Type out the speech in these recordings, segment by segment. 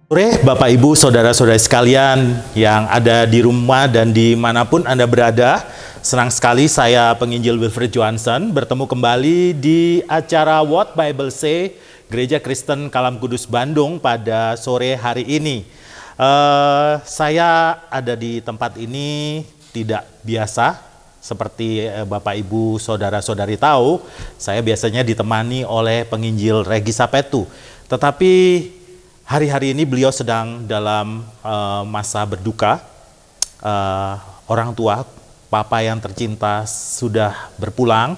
Sore Bapak Ibu Saudara-saudara sekalian yang ada di rumah dan dimanapun Anda berada. Senang sekali saya penginjil Wilfred Johansen bertemu kembali di acara What Bible Say Gereja Kristen Kalam Kudus Bandung pada sore hari ini. Saya ada di tempat ini tidak biasa. Seperti Bapak Ibu Saudara-saudari tahu, saya biasanya ditemani oleh penginjil Regi Sapetu. Tetapi hari-hari ini beliau sedang dalam masa berduka. Orang tua, Papa yang tercinta sudah berpulang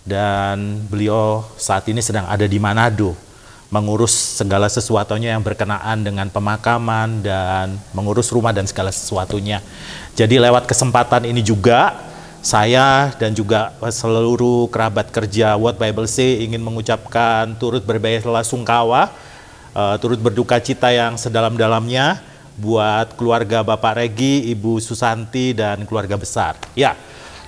dan beliau saat ini sedang ada di Manado mengurus segala sesuatunya yang berkenaan dengan pemakaman dan mengurus rumah dan segala sesuatunya. Jadi lewat kesempatan ini juga saya dan juga seluruh kerabat kerja What Bible Say ingin mengucapkan turut berbelasungkawa, turut berduka cita yang sedalam-dalamnya buat keluarga Bapak Regi, Ibu Susanti, dan keluarga besar. Ya,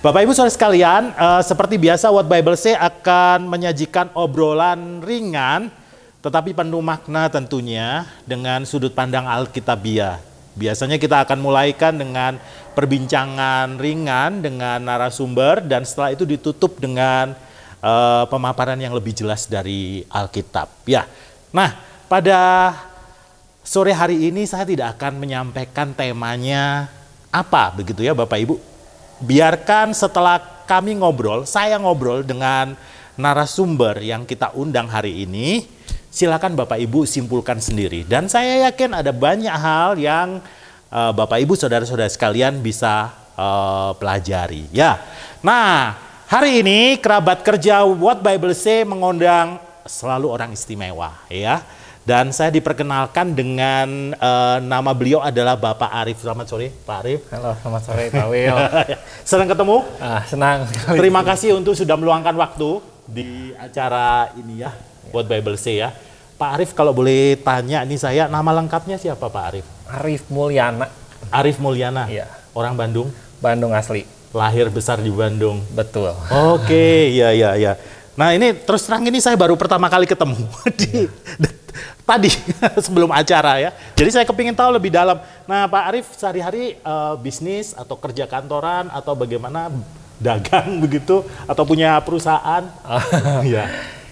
Bapak Ibu Saudara sekalian, seperti biasa What Bible Say akan menyajikan obrolan ringan, tetapi penuh makna tentunya dengan sudut pandang Alkitabiah. Biasanya kita akan mulaikan dengan perbincangan ringan dengan narasumber dan setelah itu ditutup dengan pemaparan yang lebih jelas dari Alkitab. Ya, nah pada sore hari ini saya tidak akan menyampaikan temanya apa begitu ya Bapak Ibu. Biarkan setelah kami ngobrol, saya ngobrol dengan narasumber yang kita undang hari ini. Silakan Bapak Ibu simpulkan sendiri. Dan saya yakin ada banyak hal yang Bapak Ibu Saudara-saudara sekalian bisa pelajari. Ya, nah hari ini kerabat kerja What Bible Say mengundang selalu orang istimewa, ya. Dan saya diperkenalkan dengan nama beliau adalah Bapak Arif. Selamat sore, Pak Arif. Halo, selamat sore, Pak Wil. Senang ketemu. Senang. Terima kasih untuk sudah meluangkan waktu di acara ini ya. What Bible Say ya. Pak Arif, kalau boleh tanya nih saya, nama lengkapnya siapa Pak Arif? Arif Mulyana. Arif Mulyana? Iya. Orang Bandung? Bandung asli. Lahir besar di Bandung? Betul. Oke, ya. Nah ini terus terang ini saya baru pertama kali ketemu tadi sebelum acara ya. Jadi saya kepingin tahu lebih dalam. Nah Pak Arif sehari-hari bisnis atau kerja kantoran atau bagaimana, dagang begitu atau punya perusahaan? Ya.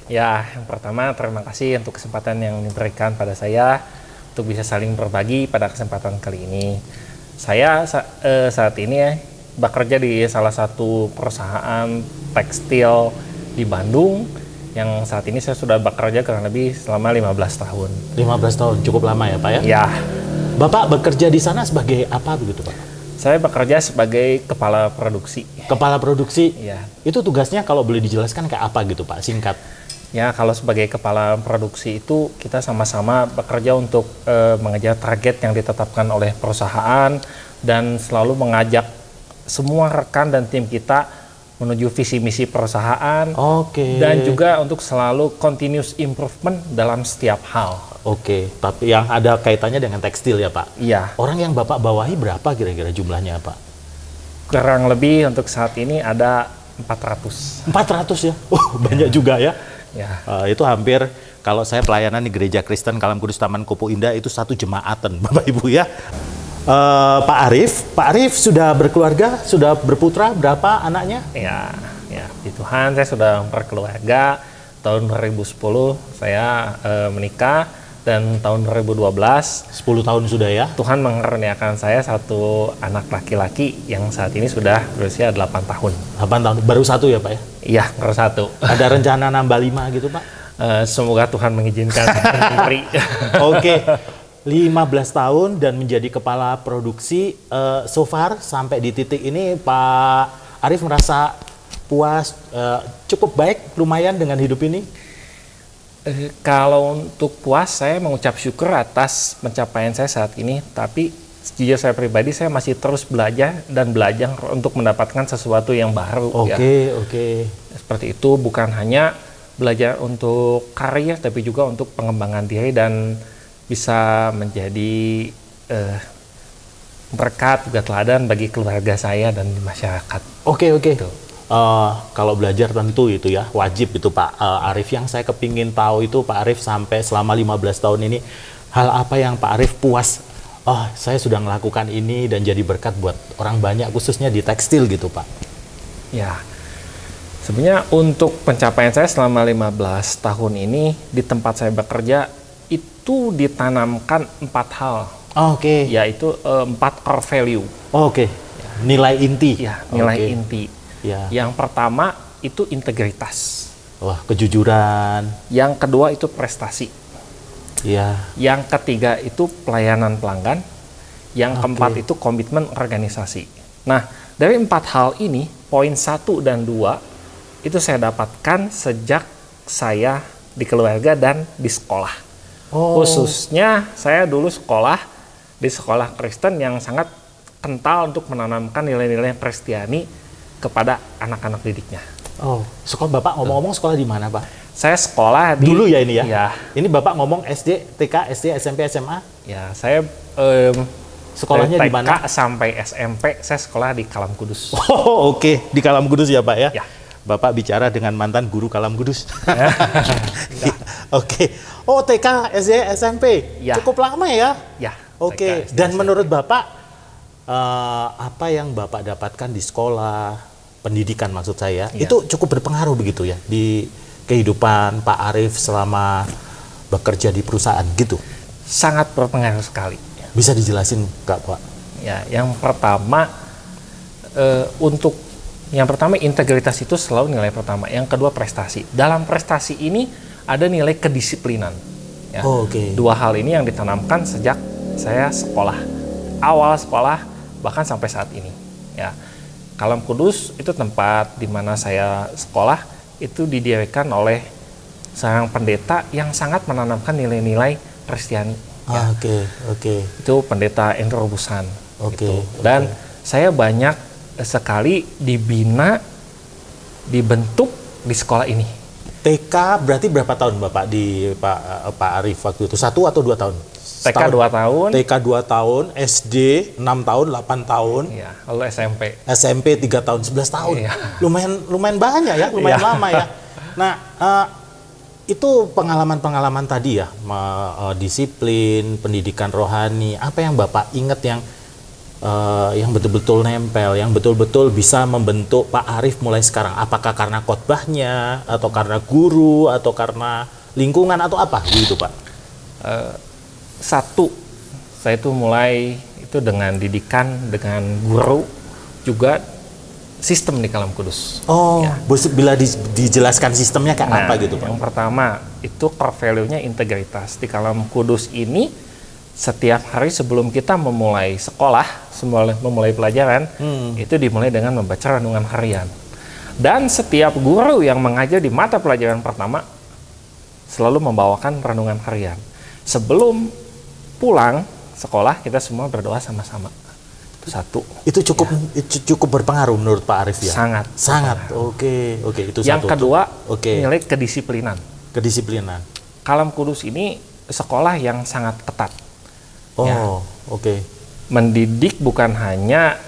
Ya, yang pertama terima kasih untuk kesempatan yang diberikan pada saya untuk bisa saling berbagi pada kesempatan kali ini. Saya saat ini bekerja di salah satu perusahaan tekstil di Bandung yang saat ini saya sudah bekerja kurang lebih selama 15 tahun. 15 tahun, cukup lama ya Pak ya? Ya. Bapak bekerja di sana sebagai apa begitu Pak? Saya bekerja sebagai kepala produksi. Kepala produksi? Ya. Itu tugasnya kalau boleh dijelaskan kayak apa gitu Pak, singkat? Ya, kalau sebagai kepala produksi itu kita sama-sama bekerja untuk mengejar target yang ditetapkan oleh perusahaan dan selalu mengajak semua rekan dan tim kita menuju visi misi perusahaan. Oke. Dan juga untuk selalu continuous improvement dalam setiap hal. Oke, tapi yang ada kaitannya dengan tekstil ya Pak? Iya. Orang yang Bapak bawahi berapa kira-kira jumlahnya Pak? Kurang lebih untuk saat ini ada 400. 400 ya? Banyak juga ya? Ya. Itu hampir kalau saya pelayanan di Gereja Kristen Kalam Kudus Taman Kopo Indah itu satu jemaatan Bapak Ibu ya. Pak Arif sudah berkeluarga, sudah berputra, berapa anaknya? Ya, di Tuhan saya sudah berkeluarga. Tahun 2010 saya menikah dan tahun 2012 10 tahun sudah ya. Tuhan mengaruniakan saya satu anak laki-laki yang saat ini sudah berusia 8 tahun. 8 tahun, baru satu ya Pak ya? Iya, baru satu. Ada rencana nambah 5 gitu Pak? Semoga Tuhan mengizinkan. Oke, 15 tahun dan menjadi kepala produksi. So far sampai di titik ini Pak Arif merasa puas, cukup baik, lumayan dengan hidup ini? Kalau untuk puas, saya mengucap syukur atas pencapaian saya saat ini. Tapi jujur saya pribadi, saya masih terus belajar dan belajar untuk mendapatkan sesuatu yang baru. Oke. Seperti itu, bukan hanya belajar untuk karir, tapi juga untuk pengembangan diri dan bisa menjadi berkat juga teladan bagi keluarga saya dan di masyarakat. Oke. Gitu. Kalau belajar tentu itu ya wajib itu Pak Arif. Yang saya kepingin tahu itu Pak Arif sampai selama 15 tahun ini Hal apa yang Pak Arief puas? Oh, saya sudah melakukan ini dan jadi berkat buat orang banyak, khususnya di tekstil gitu, Pak. Ya, sebenarnya untuk pencapaian saya selama 15 tahun ini di tempat saya bekerja itu ditanamkan 4 hal. Oke. Yaitu 4 core value. Oke. Nilai inti. Ya, nilai inti. Ya. Yang pertama itu integritas. Wah, kejujuran. Yang kedua itu prestasi. Ya. Yang ketiga itu pelayanan pelanggan. Yang keempat itu komitmen organisasi. Nah, dari 4 hal ini, poin 1 dan 2 itu saya dapatkan sejak saya di keluarga dan di sekolah. Khususnya saya dulu sekolah di sekolah Kristen yang sangat kental untuk menanamkan nilai-nilai Kristiani kepada anak-anak didiknya. Oh, sekolah Bapak ngomong-ngomong sekolah di mana, Pak? Saya sekolah di... Dulu ya ini ya? Ya. Ini Bapak ngomong SD, TK, SD, SMP, SMA? Ya, saya sekolahnya di mana? TK sampai SMP, saya sekolah di Kalam Kudus. Oh, oke. Di Kalam Kudus ya, Pak ya? Ya. Bapak bicara dengan mantan guru Kalam Kudus. Oke. Oh, TK, SD, SMP. Ya. Cukup lama ya? Ya. Oke. TK, SD, Dan SMP. menurut Bapak, apa yang Bapak dapatkan di sekolah, pendidikan maksud saya, Ya. itu cukup berpengaruh begitu ya di kehidupan Pak Arief selama bekerja di perusahaan gitu? Sangat berpengaruh sekali. Bisa dijelasin nggak, Pak? Ya, yang pertama yang pertama integritas itu selalu nilai pertama. Yang kedua prestasi. Dalam prestasi ini ada nilai kedisiplinan. Ya. Oke. 2 hal ini yang ditanamkan sejak saya sekolah, awal sekolah bahkan sampai saat ini. Ya, Kalam Kudus itu tempat di mana saya sekolah itu didirikan oleh seorang pendeta yang sangat menanamkan nilai-nilai Kristiani. Ya. Oke. Itu pendeta Andrew Busan. Oke, Gitu. Dan saya banyak sekali dibentuk di sekolah ini. TK berarti berapa tahun Bapak di Pak Arief waktu itu? 1 atau 2 tahun? TK 2 tahun. TK 2 tahun, SD 6 tahun, 8 tahun. Ya, lalu SMP. SMP 3 tahun, 11 tahun. Iya. Lumayan banyak ya, lumayan Iya. lama ya. Nah, itu pengalaman-pengalaman tadi ya, disiplin, pendidikan rohani, apa yang Bapak ingat yang betul-betul nempel, yang betul-betul bisa membentuk Pak Arief mulai sekarang? Apakah karena khotbahnya, atau karena guru, atau karena lingkungan, atau apa gitu, Pak? Satu, saya itu mulai itu dengan didikan, dengan guru, juga sistem di Kalam Kudus. Oh, Ya. bila dijelaskan sistemnya kayak Nah, apa gitu, Pak? yang pertama itu core value-nya integritas. Di Kalam Kudus ini setiap hari sebelum kita memulai sekolah, memulai pelajaran, itu dimulai dengan membaca renungan harian. Dan setiap guru yang mengajar di mata pelajaran pertama selalu membawakan renungan harian. Sebelum pulang sekolah, kita semua berdoa sama-sama. Itu satu. Itu cukup berpengaruh menurut Pak Arief ya? Sangat. Oke, itu Yang satu. kedua, Oke. nilai kedisiplinan. Kedisiplinan. Kalam Kudus ini sekolah yang sangat ketat. Oh, Ya. oke. Mendidik bukan hanya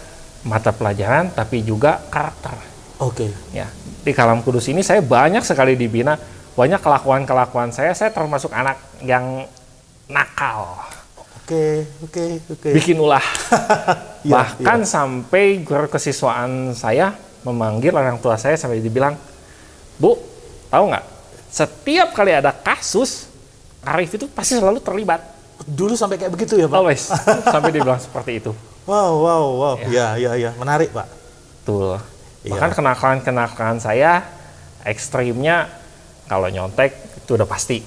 mata pelajaran, tapi juga karakter. Oke. Ya, di Kalam Kudus ini saya banyak sekali dibina, banyak kelakuan-kelakuan saya termasuk anak yang nakal, Oke. bikin ulah. Iya, Bahkan sampai guru kesiswaan saya memanggil orang tua saya sampai dibilang, "Bu, tahu nggak? Setiap kali ada kasus, Arief itu pasti selalu terlibat." Dulu sampai kayak begitu ya, Pak? Always. Sampai dibilang seperti itu. Wow. Ya. Menarik, Pak. Betul. Iya. Bahkan kenakalan saya ekstrimnya kalau nyontek itu udah pasti.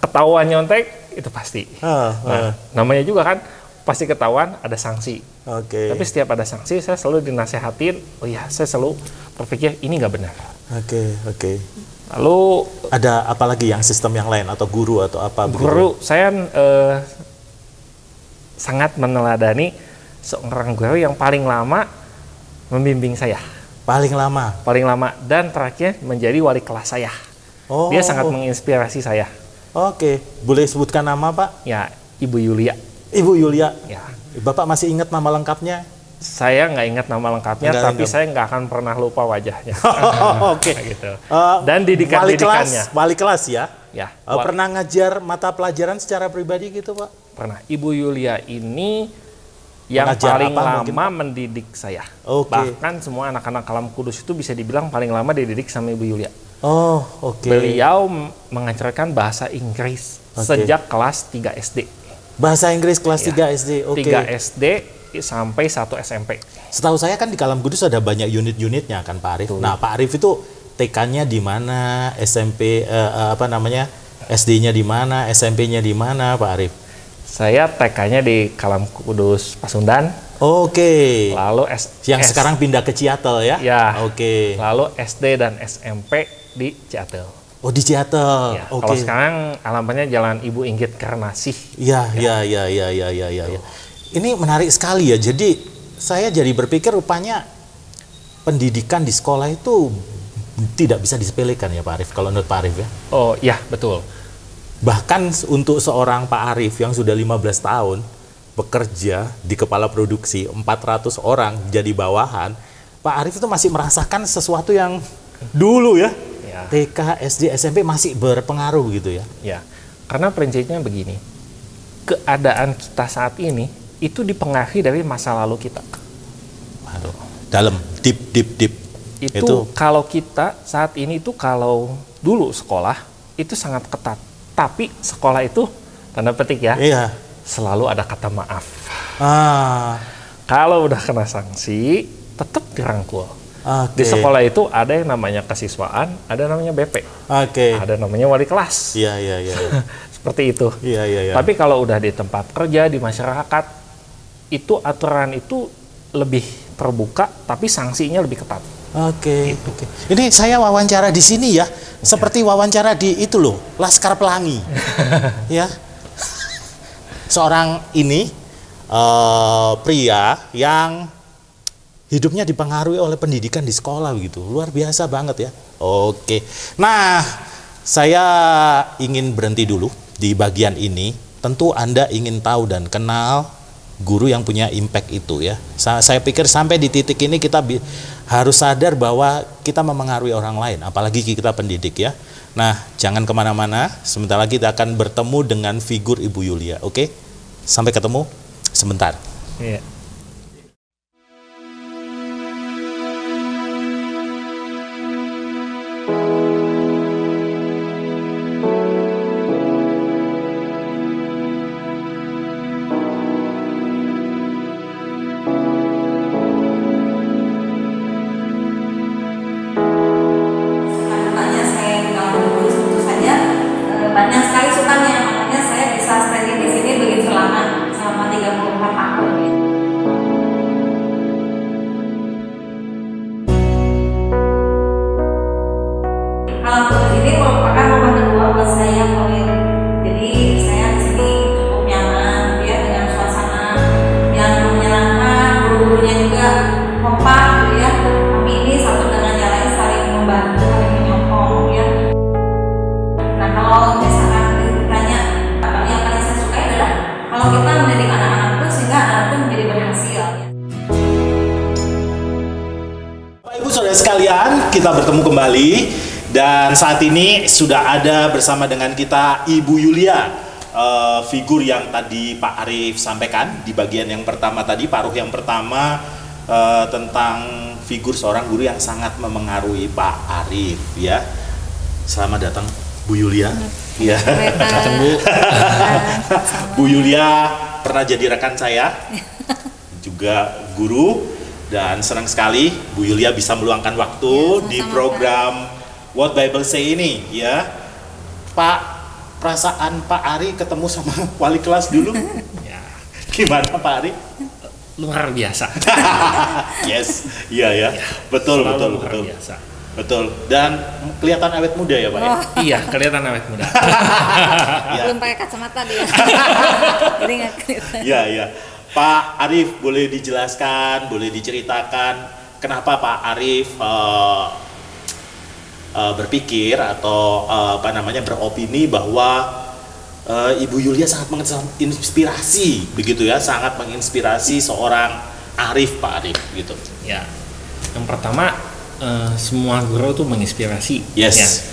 Ketahuan nyontek itu pasti. Nah, namanya juga kan pasti ketahuan ada sanksi. Oke. Tapi setiap ada sanksi saya selalu dinasehatin, oh ya saya selalu berpikir ini nggak benar. Oke. Lalu Ada apa lagi yang sistem yang lain atau guru atau apa? guru saya sangat meneladani seorang guru yang paling lama membimbing saya. Paling lama. Paling lama dan terakhir menjadi wali kelas saya. Oh. Dia sangat menginspirasi saya. Oke. Boleh sebutkan nama, Pak? Ya, Ibu Yulia. Ibu Yulia. Ya, Bapak masih ingat nama lengkapnya? saya nggak ingat nama lengkapnya, Nggak tapi ingat. saya nggak akan pernah lupa wajahnya. Oke. Kayak gitu. Dan Wali didikannya. kelas ya? Ya. Pernah ngajar mata pelajaran secara pribadi gitu, Pak? Pernah. Ibu Yulia ini yang Mengajar paling apa lama mendidik saya. Oke. Bahkan semua anak-anak Kalam Kudus itu bisa dibilang paling lama dididik sama Ibu Yulia. Oh, oke. Beliau mengajarkan bahasa Inggris sejak kelas 3 SD. Bahasa Inggris kelas 3 SD, oke. 3 SD sampai 1 SMP. Setahu saya kan di Kalam Kudus ada banyak unit-unitnya kan Pak Arief. Nah, Pak Arief itu TK-nya di mana, SMP SD-nya di mana, SMP-nya di mana, Pak Arief? Saya TK-nya di Kalam Kudus Pasundan. Oke. Lalu yang sekarang pindah ke Ciatel ya? Ya. Oke. Lalu SD dan SMP di Ciatel. Oh, di Ciatel. Ya, oke. Kalau sekarang alamatnya Jalan Ibu Inggit Karnasih. Iya. Ini menarik sekali ya. Jadi saya jadi berpikir rupanya pendidikan di sekolah itu tidak bisa disepelekan ya Pak Arief, kalau menurut Pak Arief ya? Oh iya, betul. Bahkan untuk seorang Pak Arief yang sudah 15 tahun bekerja di kepala produksi 400 orang jadi bawahan, Pak Arief itu masih merasakan sesuatu yang dulu ya, TK, SD, SMP masih berpengaruh gitu ya? Ya, karena prinsipnya begini, keadaan kita saat ini itu dipengaruhi dari masa lalu kita. Aduh, dalam, deep. Itu kalau kita saat ini itu kalau dulu sekolah itu sangat ketat, tapi sekolah itu tanda petik ya, selalu ada kata maaf. Kalau udah kena sanksi tetap dirangkul. Di sekolah itu ada yang namanya kesiswaan, ada namanya BP, ada namanya wali kelas. Iya. Seperti itu. Iya. Tapi kalau udah di tempat kerja, di masyarakat, itu aturan itu lebih terbuka, tapi sanksinya lebih ketat. Oke. Ini saya wawancara di sini ya, seperti wawancara di itu loh, Laskar Pelangi, ya. Seorang ini pria yang hidupnya dipengaruhi oleh pendidikan di sekolah gitu, luar biasa banget ya. Oke. Nah, saya ingin berhenti dulu di bagian ini. Tentu Anda ingin tahu dan kenal guru yang punya impact itu ya. Saya pikir sampai di titik ini kita harus sadar bahwa kita memengaruhi orang lain, apalagi kita pendidik ya. Nah, jangan kemana-mana, sebentar lagi kita akan bertemu dengan figur Ibu Yulia, oke? Sampai ketemu sebentar. Iya. Kita bertemu kembali dan saat ini sudah ada bersama dengan kita Ibu Yulia, figur yang tadi Pak Arief sampaikan di bagian yang pertama tadi, paruh yang pertama tentang figur seorang guru yang sangat memengaruhi Pak Arief ya. Selamat datang Bu Yulia. Iya. Bu. Bu Yulia pernah jadi rekan saya, juga guru. Dan senang sekali Bu Yulia bisa meluangkan waktu di program What Bible Say ini ya. Pak, perasaan Pak Ari ketemu sama wali kelas dulu ya. Gimana Pak Ari? Luar biasa. Yes, iya ya. Betul. Biasa. Betul. Dan kelihatan awet muda ya Pak ya? Iya, kelihatan awet muda. Belum pakai kacamata dia. Jadi nggak kelihatan. Iya. Pak Arief, boleh dijelaskan, boleh diceritakan kenapa Pak Arief berpikir atau beropini bahwa Ibu Yulia sangat menginspirasi, begitu ya, sangat menginspirasi seorang Arief, Pak Arief, gitu. Ya, yang pertama semua guru itu menginspirasi. Yes.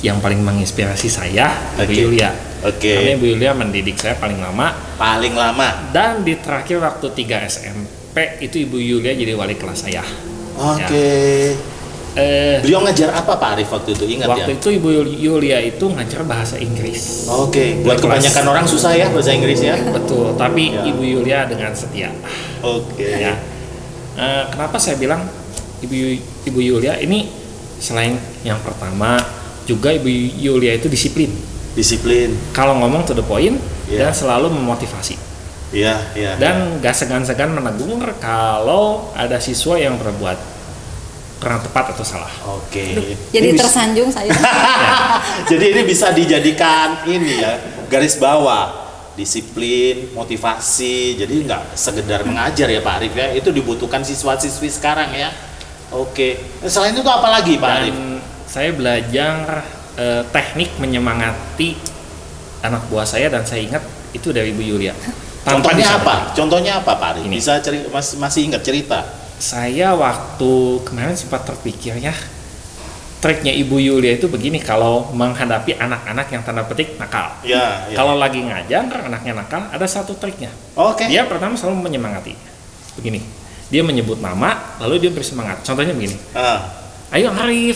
Ya. yang paling menginspirasi saya Ibu Oke. Yulia. Oke. Karena Ibu Yulia mendidik saya paling lama. Paling lama. Dan di terakhir waktu 3 SMP itu Ibu Yulia jadi wali kelas saya. Oke. Beliau ngajar apa Pak Arif waktu itu? Ingat Waktu ya? itu Ibu Yulia itu ngajar bahasa Inggris. Oke. Buat Kelas. kebanyakan orang susah ya bahasa Inggris ya? Betul, tapi Ya. Ibu Yulia dengan setia. Oke. Ya. Kenapa saya bilang Ibu Yulia ini selain yang pertama juga Ibu Yulia itu disiplin. Disiplin. Kalau ngomong to the point Ya. dan selalu memotivasi. Iya, iya. Dan gak segan-segan menegur kalau ada siswa yang berbuat kurang tepat atau salah. Oke. Jadi Ini bisa- tersanjung saya. Jadi ini bisa dijadikan ini ya, garis bawah. Disiplin, motivasi, jadi nggak sekedar mengajar ya Pak Arif ya, itu dibutuhkan siswa-siswi sekarang ya. Oke. Selain itu apa lagi Pak Arif? Dan saya belajar teknik menyemangati anak buah saya dan saya ingat itu dari Ibu Yulia. Tanpa Contohnya disadari. apa? Contohnya apa Pak Arif? Ini. Bisa masih ingat cerita? Saya waktu kemarin sempat terpikir ya, triknya Ibu Yulia itu begini kalau menghadapi anak-anak yang tanda petik nakal. Ya. Kalau lagi ngajar anaknya nakal, ada satu triknya. Oke. Dia pertama selalu menyemangati. Begini, dia menyebut nama, lalu dia bersemangat. Contohnya begini, Ah, ayo Arif.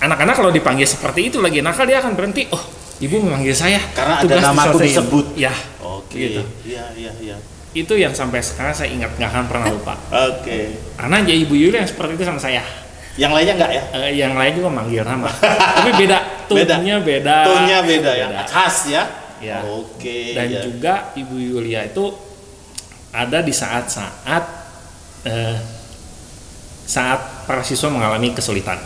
Anak-anak kalau dipanggil seperti itu lagi nakal, dia akan berhenti. Oh, ibu memanggil saya. Karena ada Tugas namaku diselesaikan." disebut. Ya, Oke. Gitu. Iya, iya, iya. itu yang sampai sekarang saya ingat, nggak akan pernah lupa. Oke. Karena aja Ibu Yulia yang seperti itu sama saya. Yang lainnya enggak ya? Yang lain juga manggil nama, tapi beda, tone-nya beda. Tone-nya beda ya. Khas ya. Ya. Oke. Dan ya. juga Ibu Yulia itu ada di saat-saat saat para siswa mengalami kesulitan.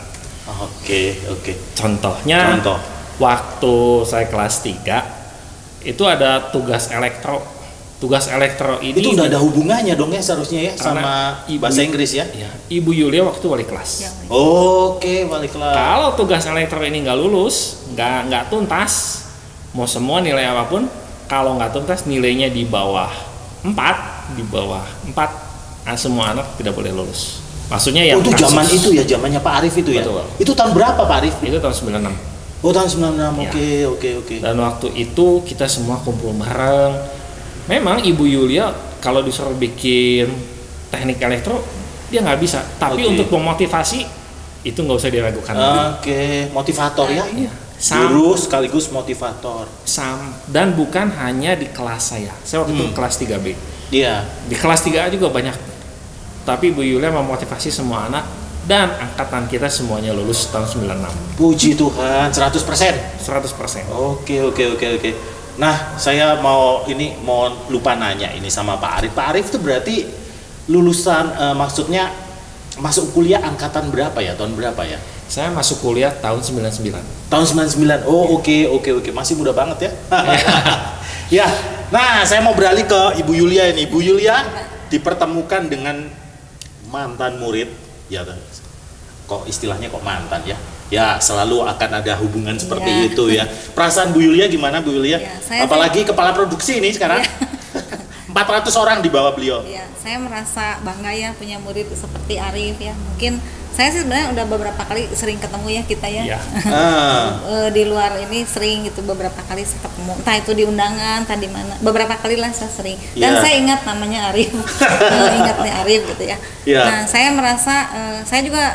Oke, oke. Contohnya, Contoh. waktu saya kelas 3 itu ada tugas elektro. Tugas elektro ini Itu udah ada hubungannya dong ya seharusnya ya Karena sama Ibu- bahasa Inggris ya? ya, Ibu Yulia waktu wali kelas. Ya, Oke, balik kelas. Kalau tugas elektro ini nggak lulus, nggak tuntas, mau semua nilai apapun, kalau nggak tuntas nilainya di bawah 4, nah, semua anak tidak boleh lulus. Maksudnya yang itu kasus- zaman itu ya, zamannya Pak Arif itu ya? Betul. Itu tahun berapa Pak Arif? itu tahun 96. Oh, tahun 96. Ya. Oke. Dan waktu itu kita semua kumpul bareng. Memang Ibu Yulia kalau disuruh bikin teknik elektro dia nggak bisa. Tapi Oke. untuk memotivasi itu nggak usah diragukan. Oke, motivator ya? Iya. Guru sekaligus motivator. Dan bukan hanya di kelas saya. Saya waktu itu kelas 3B. Iya. Di kelas 3A juga banyak. Tapi Bu Yulia memotivasi semua anak dan angkatan kita semuanya lulus tahun 96. Puji Tuhan, 100%. 100%. Oke. Nah, saya mau lupa nanya ini sama Pak Arif. Pak Arif itu berarti lulusan maksudnya masuk kuliah angkatan berapa ya? Tahun berapa ya? Saya masuk kuliah tahun 99. Tahun 99. Oh, oke. Masih muda banget ya. Ya. Nah, saya mau beralih ke Ibu Yulia ini. Ibu Yulia dipertemukan dengan mantan murid. Ya, kok istilahnya kok mantan ya? Ya, selalu akan ada hubungan seperti Ya. itu ya. Perasaan Bu Yulia gimana Bu Yulia? Ya, saya- Apalagi kepala produksi ini sekarang. Ya. 400 orang di bawah beliau. Ya, saya merasa bangga ya punya murid seperti Arif ya. Mungkin saya sih sebenarnya udah beberapa kali sering ketemu ya kita ya. Iya. Di luar ini sering gitu beberapa kali saya ketemu. Entah itu di undangan, entah di mana. Beberapa kali lah saya sering. Dan Iya. saya ingat namanya Arif. Ingat nih Arif gitu ya. Iya. Nah, saya merasa saya juga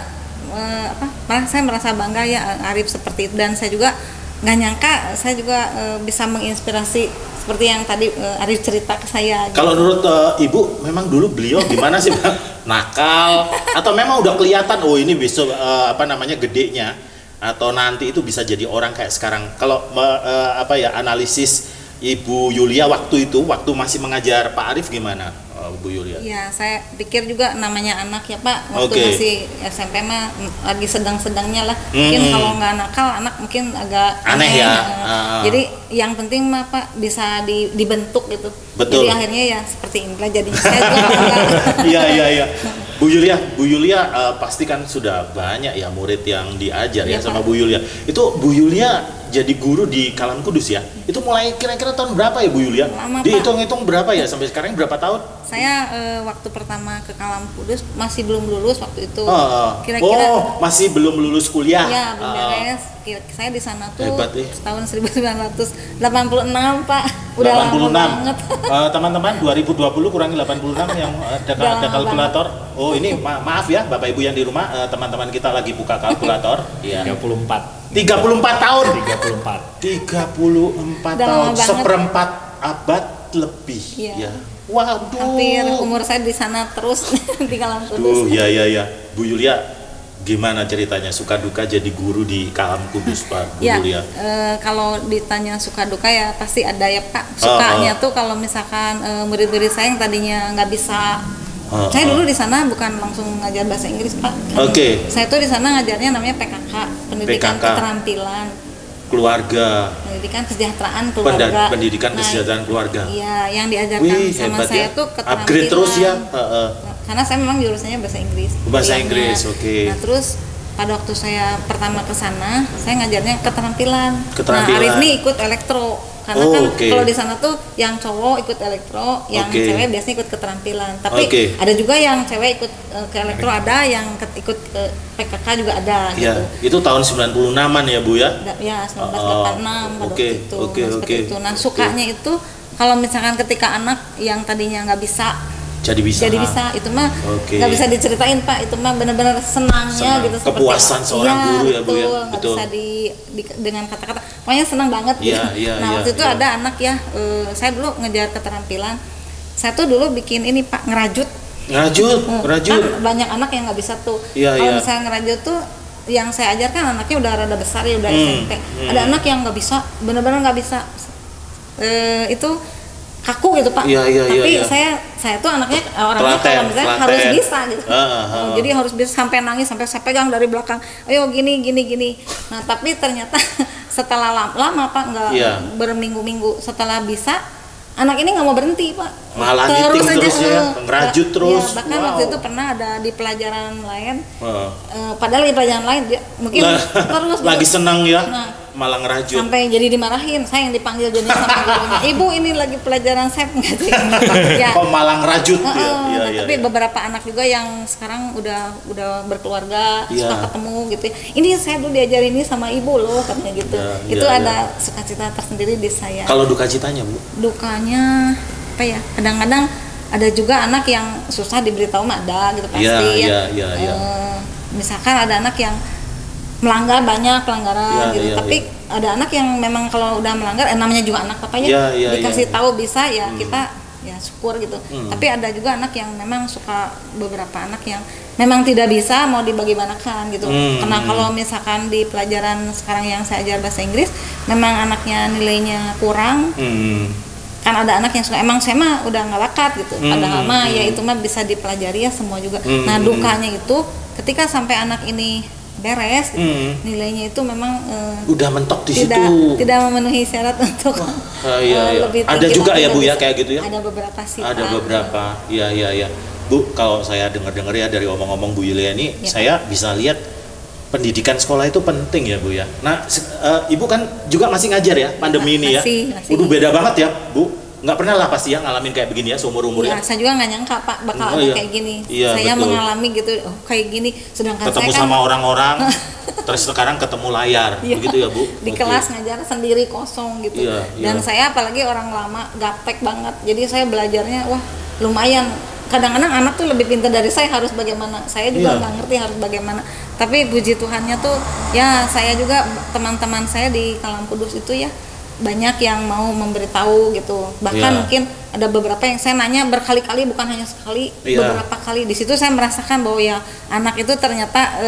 saya merasa bangga ya Arif seperti itu, dan saya juga nggak nyangka saya juga bisa menginspirasi seperti yang tadi Arif cerita ke saya. Kalau menurut Ibu, memang dulu beliau gimana sih, Bang? Nakal atau memang udah kelihatan ini besok gedenya atau nanti itu bisa jadi orang kayak sekarang. Kalau analisis Ibu Yulia waktu masih mengajar Pak Arif gimana, Bu Yulia? Ya, saya pikir juga namanya anak ya Pak, waktu Oke. masih SMP mah lagi sedang-sedangnya lah. Mungkin kalau nggak nakal, anak mungkin agak Aneh ya. Jadi yang penting mah Pak bisa dibentuk gitu. Betul. Jadi akhirnya ya seperti inilah jadinya saya juga bangga. Iya. Bu Yulia pasti kan sudah banyak ya murid yang diajar ya Iya, sama Pak. Bu Yulia. Itu Bu Yulia jadi guru di Kalam Kudus ya. Itu mulai kira-kira tahun berapa ya Bu Yulia? Lama, Pak. Dihitung-hitung berapa ya sampai sekarang berapa tahun? Saya waktu pertama ke Kalam Kudus masih belum lulus waktu itu. Kira-kira masih belum lulus kuliah. Iya, belum beres. Saya di sana tuh hebat, tahun 1986, Pak. Udah 86. lama banget. Teman-teman 2020 kurangi 86 yang ada kalkulator. Oh, ini maaf ya Bapak Ibu yang di rumah, teman-teman kita lagi buka kalkulator. Iya. 34 tahun. 34 Udah tahun. lama banget. Seperempat abad lebih. Iya. Ya. Waduh. Hampir umur saya di sana terus di Kalam Kudus. Ya. Bu Yulia, gimana ceritanya suka duka jadi guru di Kalam Kudus, Pak Bu Yulia? Kalau ditanya suka duka ya pasti ada ya Pak. Sukanya tuh kalau misalkan murid-murid saya yang tadinya nggak bisa. Saya dulu di sana bukan langsung ngajar bahasa Inggris, Pak. Oke. Saya tuh di sana ngajarnya namanya PKK, pendidikan keterampilan keluarga, pendidikan kesejahteraan keluarga. Pendidikan kesejahteraan keluarga. Iya, yang diajarkan sama saya tuh keterampilan. Upgrade terus ya. Karena saya memang jurusannya bahasa Inggris. Bahasa Inggris, oke. Nah, terus pada waktu saya pertama ke sana, saya ngajarnya keterampilan. Nah, Arif ini ikut elektro. Karena kalau di sana tuh yang cowok ikut elektro, yang cewek biasanya ikut keterampilan. Tapi ada juga yang cewek ikut ke elektro, ada yang ikut ke PKK juga ada. Ya, gitu. itu tahun 96-an ya Bu ya? Ya, 1986 pada waktu itu. Oke. Nah, sukanya itu kalau misalkan ketika anak yang tadinya nggak bisa jadi bisa itu mah nggak bisa diceritain Pak, itu mah benar-benar senangnya gitu, kepuasan seorang guru ya Bu ya, nggak bisa dengan kata-kata, pokoknya senang banget gitu. Nah waktu itu ada anak ya, saya dulu ngejar keterampilan, saya tuh dulu bikin ini Pak, ngerajut. Kan banyak anak yang nggak bisa tuh. Kalau misalnya ngerajut tuh yang saya ajarkan anaknya udah rada besar ya, udah SMP. Ada anak yang nggak bisa, benar-benar nggak bisa, itu kaku gitu Pak. Tapi saya tuh anaknya orangnya kalau misalnya harus bisa gitu. Jadi harus bisa sampai nangis, sampai saya pegang dari belakang. Ayo gini. Nah, tapi ternyata setelah lama Pak, nggak berminggu-minggu setelah bisa, anak ini nggak mau berhenti Pak. Malah terus ya, ngerajut terus. Ya, bahkan waktu itu pernah ada di pelajaran lain. Padahal di pelajaran lain dia mungkin terus lagi senang ya. Malah ngerajut. Sampai jadi dimarahin, saya yang dipanggil jadi sama gurunya. Ibu ini lagi pelajaran saya nggak sih? Ya. Kok malah ngerajut ya? Tapi beberapa anak juga yang sekarang udah berkeluarga, suka ketemu gitu. Ini saya dulu diajarin ini sama ibu loh, katanya gitu. Itu ada sukacita tersendiri di saya. Kalau duka citanya Bu? Dukanya apa ya? Kadang-kadang ada juga anak yang susah diberitahu mah ada gitu pasti ya. Misalkan ada anak yang melanggar, banyak pelanggaran gitu. Tapi ada anak yang memang kalau udah melanggar, namanya juga anak apa ya, dikasih tahu bisa ya kita ya syukur gitu. Tapi ada juga anak yang memang suka, beberapa anak yang memang tidak bisa mau dibagaimanakan gitu. Karena kalau misalkan di pelajaran sekarang yang saya ajar bahasa Inggris, memang anaknya nilainya kurang. Kan ada anak yang suka, emang saya mah udah nggak bakat gitu. Padahal mah ya itu mah bisa dipelajari ya semua juga. Nah dukanya itu ketika sampai anak ini beres, nilainya itu memang udah mentok di situ, tidak memenuhi syarat untuk lebih tinggi. Ada juga ya Bu ya kayak gitu ya? Ada beberapa sih. Ada beberapa, iya. Bu, kalau saya dengar ya dari omong-omong Bu Yulia ini, saya bisa lihat pendidikan sekolah itu penting ya Bu ya. Nah, Ibu kan juga masih ngajar ya pandemi ini ya? Masih. Udah beda banget ya Bu? Nggak pernah lah pasti ya ngalamin kayak begini ya seumur-umur ya? Saya juga nggak nyangka Pak bakal ada kayak gini. Saya betul. Mengalami gitu, kayak gini. Sedangkan ketemu saya kan sama orang-orang, terus sekarang ketemu layar, begitu ya Bu? Di kelas ngajar sendiri kosong gitu. Dan saya apalagi orang lama, gaptek banget. Jadi saya belajarnya, wah lumayan. Kadang-kadang anak tuh lebih pintar dari saya, harus bagaimana. Saya juga nggak ngerti harus bagaimana. Tapi puji Tuhannya tuh, ya saya juga, teman-teman saya di Kalam Kudus itu ya, banyak yang mau memberitahu gitu, bahkan mungkin ada beberapa yang saya nanya berkali-kali, bukan hanya sekali, beberapa kali. Di situ saya merasakan bahwa ya anak itu ternyata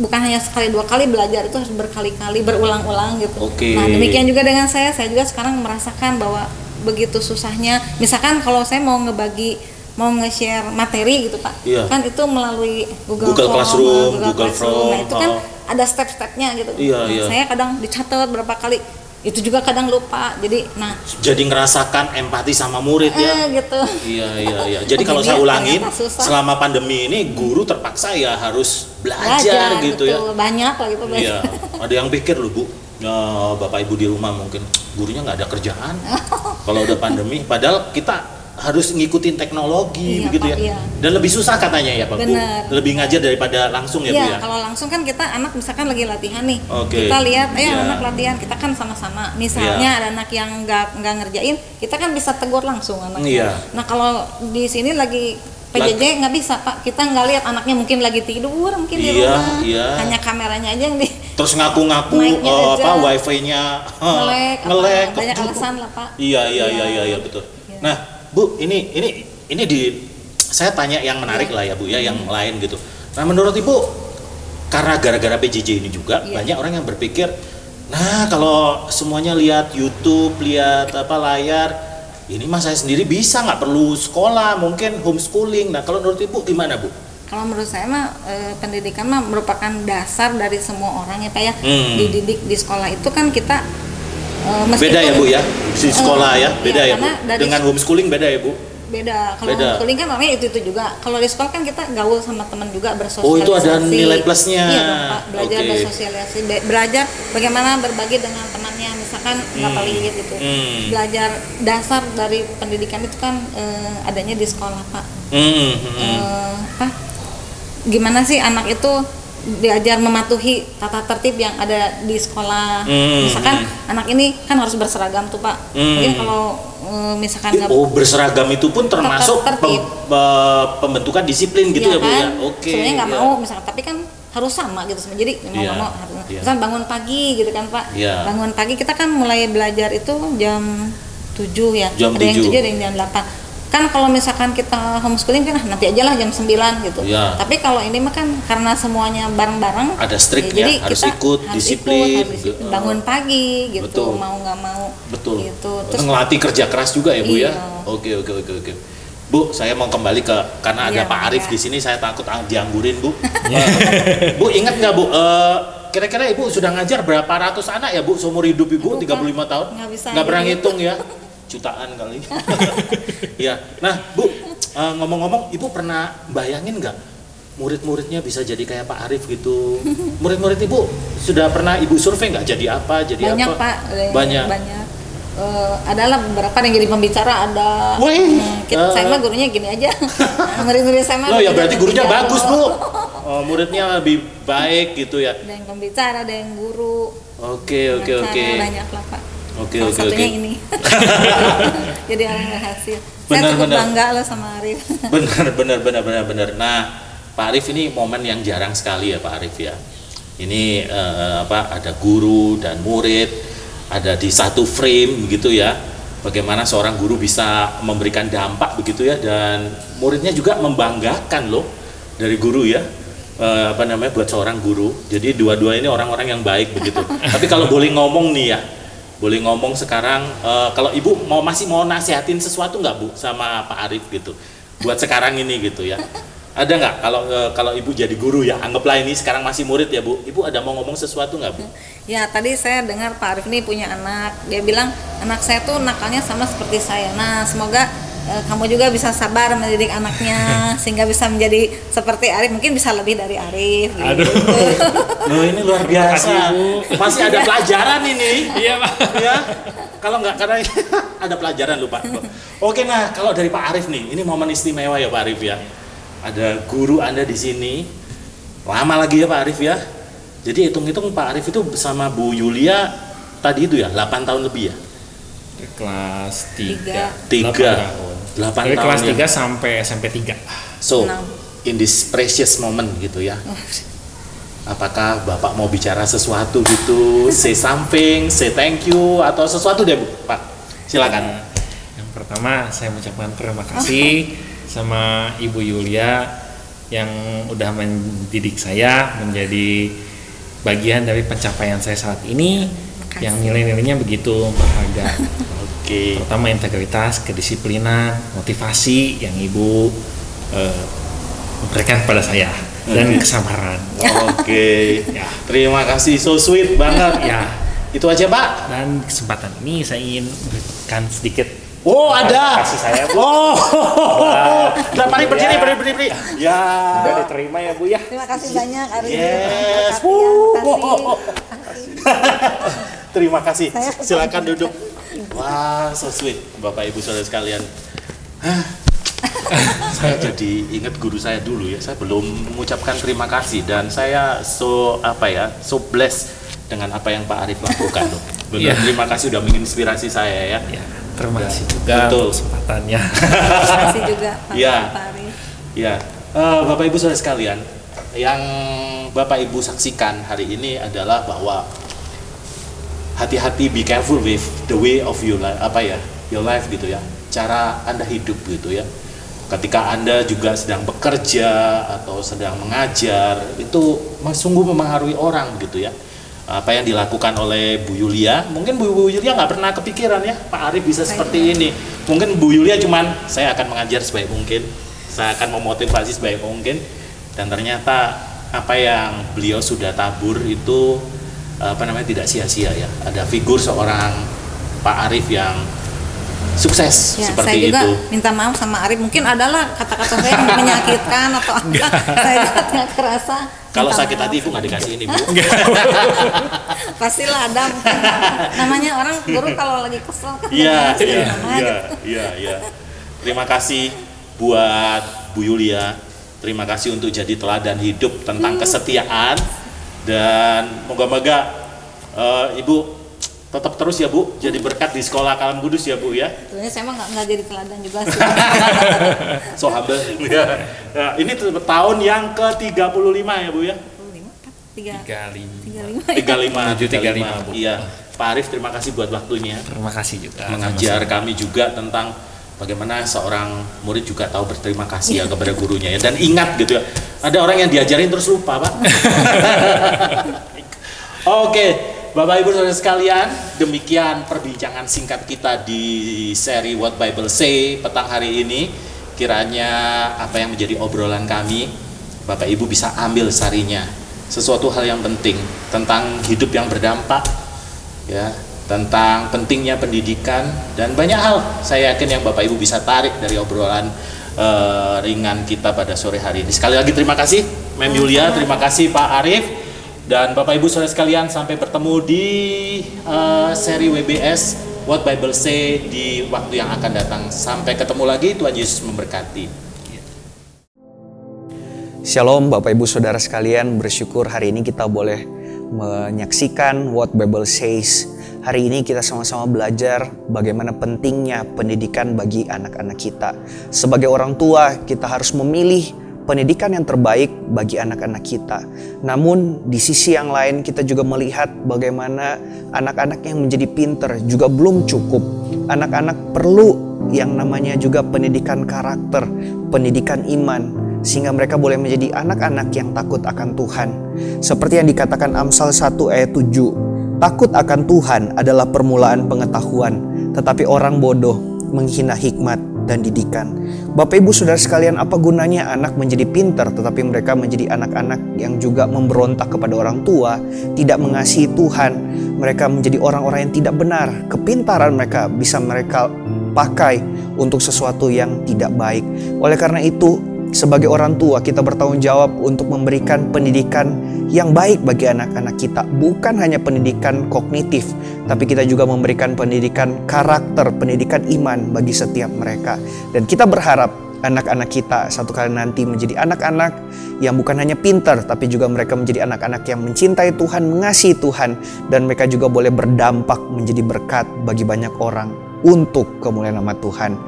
bukan hanya sekali dua kali belajar, itu harus berkali-kali, berulang-ulang gitu. Nah demikian juga dengan saya juga sekarang merasakan bahwa begitu susahnya, misalkan kalau saya mau nge-share materi gitu Pak, kan itu melalui Google Classroom, Google Form. Nah itu kan ada step-stepnya gitu. Saya kadang dicatat berapa kali, itu juga kadang lupa. Jadi ngerasakan empati sama murid ya. Gitu. Iya. Jadi kalau saya ulangin, selama pandemi ini guru terpaksa ya harus belajar gitu betul. Ya. Banyak lah gitu. Iya. Ada yang pikir loh Bu, Bapak Ibu di rumah mungkin gurunya nggak ada kerjaan kalau udah pandemi, padahal kita harus ngikutin teknologi Iya, begitu Pak, ya. iya. Dan lebih susah katanya ya Pak Bu. Bener. Lebih ngajar daripada langsung ya Bu Iya, ya. kalau langsung kan kita anak misalkan lagi latihan nih, Oke. kita lihat, Iya. anak latihan, kita kan sama-sama. Misalnya ada anak yang nggak ngerjain, kita kan bisa tegur langsung anaknya. Iya. Nah kalau di sini lagi PJJ nggak bisa Pak, kita nggak lihat anaknya mungkin lagi tidur, mungkin di Iya, rumah, iya. hanya kameranya aja yang di Terus ngaku-ngaku Mic-nya aja. wifi-nya ngelek, ngelek. banyak alasan lah Pak. Iya betul. Iya. Nah, Bu, ini saya tanya yang menarik lah ya Bu ya, yang lain gitu. Nah, menurut Ibu karena gara-gara PJJ ini juga Iya. banyak orang yang berpikir, nah kalau semuanya lihat YouTube, lihat layar, ini mah saya sendiri bisa, nggak perlu sekolah, mungkin homeschooling. Nah, kalau menurut Ibu gimana Bu? Kalau menurut saya mah pendidikan mah merupakan dasar dari semua orang ya Pak ya. Dididik di sekolah itu kan kita meskipun Beda ya Bu ya, di sekolah ya, beda iya, ya Bu. karena dari Dengan homeschooling beda ya Bu. beda. Kalau Beda. homeschooling kan orangnya itu juga. Kalau di sekolah kan kita gaul sama teman juga, bersosialisasi. Oh, itu ada nilai plusnya. Iya dong Pak, belajar Oke. bersosialisasi, belajar bagaimana berbagi dengan temannya, misalkan nggak pelit gitu. Belajar dasar dari pendidikan itu kan adanya di sekolah Pak. Gimana sih anak itu diajar mematuhi tata tertib yang ada di sekolah. Misalkan anak ini kan harus berseragam tuh Pak. Mungkin kalau misalkan nggak Berseragam itu pun termasuk tertib. pembentukan disiplin gitu ya Bu ya. Oke. Sebenarnya nggak ya. mau misalkan, tapi kan harus sama gitu sebenarnya. Jadi mau Iya, nggak mau harus. iya. Misalkan bangun pagi gitu kan Pak. Iya. Bangun pagi kita kan mulai belajar itu jam 7 ya. Jam ada yang 7. 7 ada yang jam 8. Kan kalau misalkan kita homeschooling kan nanti aja lah jam 9 gitu. Iya. Tapi kalau ini mah kan karena semuanya bareng-bareng, Ada strict jadi ya, harus kita ikut disiplin. harus disiplin. Bangun pagi gitu, Betul. mau nggak mau. Betul. Gitu. Terus ngelatih kerja keras juga ya Bu ya. Iya. Oke. Bu, saya mau kembali karena ada Iya, Pak Arif iya. di sini, saya takut dianggurin Bu. Bu, ingat nggak Bu? Kira-kira Ibu sudah ngajar berapa ratus anak ya Bu seumur hidup Ibu? Aduh, 35 tahun? nggak bisa Nggak pernah gitu. ngitung ya? Jutaan kali. Ya. Nah Bu, ngomong-ngomong, Ibu pernah bayangin nggak murid-muridnya bisa jadi kayak Pak Arif gitu? Murid-murid Ibu sudah pernah Ibu survei nggak jadi apa? Jadi Banyak apa? Pak, Banyak. adalah beberapa yang jadi pembicara ada. Wih, Saya mah gurunya gini aja. Murid-murid saya mah Loh ya jadi berarti gurunya jago. bagus Bu. Muridnya lebih baik gitu ya. Ada yang pembicara, ada yang guru. Oke. pengacara, Banyak lah Pak. Oke. Salah satunya ini. Jadi orang berhasil. Saya Benar, cukup benar. bangga loh sama Arif. Benar. Nah, Pak Arif ini momen yang jarang sekali ya Pak Arif ya. Ini ada guru dan murid ada di satu frame begitu ya. Bagaimana seorang guru bisa memberikan dampak begitu ya, dan muridnya juga membanggakan loh dari guru ya. Buat seorang guru. Jadi dua-dua ini orang-orang yang baik begitu. Tapi kalau boleh ngomong nih ya, boleh ngomong sekarang, kalau Ibu masih mau nasihatin sesuatu nggak Bu sama Pak Arif gitu, buat sekarang ini gitu ya? Ada nggak kalau Ibu jadi guru ya, anggaplah ini sekarang masih murid ya Bu, Ibu ada mau ngomong sesuatu nggak Bu? Ya tadi saya dengar Pak Arif ini punya anak. Dia bilang anak saya tuh nakalnya sama seperti saya. Nah semoga kamu juga bisa sabar mendidik anaknya sehingga bisa menjadi seperti Arif, mungkin bisa lebih dari Arif gitu. Aduh. Loh ini luar biasa, Makasih, Bu. masih ada pelajaran ini. Iya Pak. Ya, kalau nggak karena ada pelajaran lupa. Oke, nah kalau dari Pak Arif nih, ini momen istimewa ya Pak Arif ya. Ada guru Anda di sini, lama lagi ya Pak Arif ya. Jadi hitung-hitung Pak Arif itu bersama Bu Yulia tadi itu ya 8 tahun lebih ya. Kelas 3. 8 Dari tahun kelas ya. 3 sampai SMP 3. So, 6. in this precious moment gitu ya. Apakah Bapak mau bicara sesuatu gitu, say something, say thank you atau sesuatu deh Bu, Pak. Silakan. Yang pertama saya mengucapkan terima kasih sama Ibu Yulia yang udah mendidik saya menjadi bagian dari pencapaian saya saat ini, yang nilai-nilainya begitu berharga. Oke. Pertama integritas, kedisiplinan, motivasi yang Ibu berikan kepada saya, dan kesabaran. Oke. Ya. Terima kasih, so sweet banget. Ya. Itu aja Pak. Dan kesempatan ini saya ingin berikan sedikit Oh, ada. Kasih saya, Bu. Oh. Nah, mari berdiri. Ya. Udah diterima ya, Bu ya. Terima kasih banyak Arif. Yes. Terima kasih. Silakan duduk. Wah, so sweet, Bapak Ibu Saudara sekalian. Saya jadi ingat guru saya dulu ya. Saya belum mengucapkan terima kasih dan saya so blessed dengan apa yang Pak Arif lakukan. Benar, terima kasih sudah menginspirasi saya ya. Terima kasih juga untuk kesempatannya. Terima kasih juga Pak Arif. Ya, Bapak Ibu Saudara sekalian, yang Bapak Ibu saksikan hari ini adalah bahwa hati-hati, be careful with the way of your life, your life gitu ya, cara Anda hidup gitu ya. Ketika Anda juga sedang bekerja atau sedang mengajar, itu sungguh mempengaruhi orang gitu ya. Apa yang dilakukan oleh Bu Yulia, mungkin Bu Yulia nggak pernah kepikiran ya Pak Arif bisa seperti ini. Mungkin Bu Yulia cuman saya akan mengajar sebaik mungkin, saya akan memotivasi sebaik mungkin, dan ternyata apa yang beliau sudah tabur itu tidak sia-sia ya. Ada figur seorang Pak Arif yang sukses ya, seperti saya juga itu. Minta maaf sama Arif, mungkin adalah kata-kata saya yang menyakitkan atau apa. Saya juga tidak kerasa. Kalau sakit hati Ibu nggak dikasih ini, Bu. Pastilah ada mungkin. Namanya orang guru kalau lagi kesel kan. Iya. Terima kasih buat Bu Yulia. Terima kasih untuk jadi teladan hidup tentang kesetiaan, dan moga-moga Ibu tetap terus ya Bu, jadi berkat di sekolah Kalam Kudus ya Bu ya. Sebenarnya saya mah nggak jadi teladan juga sih. So humble. Nah, ini tahun yang ke-35 ya Bu ya. 35 Bu. Iya. Pak Arif, terima kasih buat waktunya. Terima kasih juga. Mengajar kami juga tentang bagaimana seorang murid juga tahu berterima kasih ya kepada gurunya ya, dan ingat gitu ya. Ada orang yang diajarin terus lupa, Pak. Oke, Bapak Ibu Saudara sekalian, demikian perbincangan singkat kita di seri What Bible Say petang hari ini. Kiranya apa yang menjadi obrolan kami, Bapak Ibu bisa ambil sarinya. Sesuatu hal yang penting tentang hidup yang berdampak, ya, tentang pentingnya pendidikan, dan banyak hal saya yakin yang Bapak Ibu bisa tarik dari obrolan ringan kita pada sore hari ini. Sekali lagi terima kasih Mem Yulia, terima kasih Pak Arif, dan Bapak Ibu Saudara sekalian, sampai bertemu di seri WBS What Bible Say di waktu yang akan datang. Sampai ketemu lagi, Tuhan Yesus memberkati. Shalom Bapak Ibu Saudara sekalian, bersyukur hari ini kita boleh menyaksikan What Bible Says. Hari ini kita sama-sama belajar bagaimana pentingnya pendidikan bagi anak-anak kita. Sebagai orang tua, kita harus memilih pendidikan yang terbaik bagi anak-anak kita. Namun di sisi yang lain kita juga melihat bagaimana anak-anak yang menjadi pinter juga belum cukup. Anak-anak perlu yang namanya juga pendidikan karakter, pendidikan iman, sehingga mereka boleh menjadi anak-anak yang takut akan Tuhan. Seperti yang dikatakan Amsal 1 ayat 7, takut akan Tuhan adalah permulaan pengetahuan, tetapi orang bodoh menghina hikmat dan didikan. Bapak Ibu Saudara sekalian, apa gunanya anak menjadi pintar tetapi mereka menjadi anak-anak yang juga memberontak kepada orang tua, tidak mengasihi Tuhan, mereka menjadi orang-orang yang tidak benar. Kepintaran mereka bisa mereka pakai untuk sesuatu yang tidak baik. Oleh karena itu, sebagai orang tua kita bertanggung jawab untuk memberikan pendidikan yang baik bagi anak-anak kita. Bukan hanya pendidikan kognitif, tapi kita juga memberikan pendidikan karakter, pendidikan iman bagi setiap mereka. Dan kita berharap anak-anak kita satu kali nanti menjadi anak-anak yang bukan hanya pintar, tapi juga mereka menjadi anak-anak yang mencintai Tuhan, mengasihi Tuhan, dan mereka juga boleh berdampak menjadi berkat bagi banyak orang untuk kemuliaan nama Tuhan.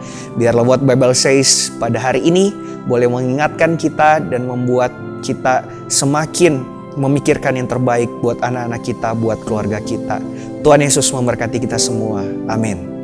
Biarlah What Bible Says pada hari ini boleh mengingatkan kita dan membuat kita semakin memikirkan yang terbaik buat anak-anak kita, buat keluarga kita. Tuhan Yesus memberkati kita semua. Amin.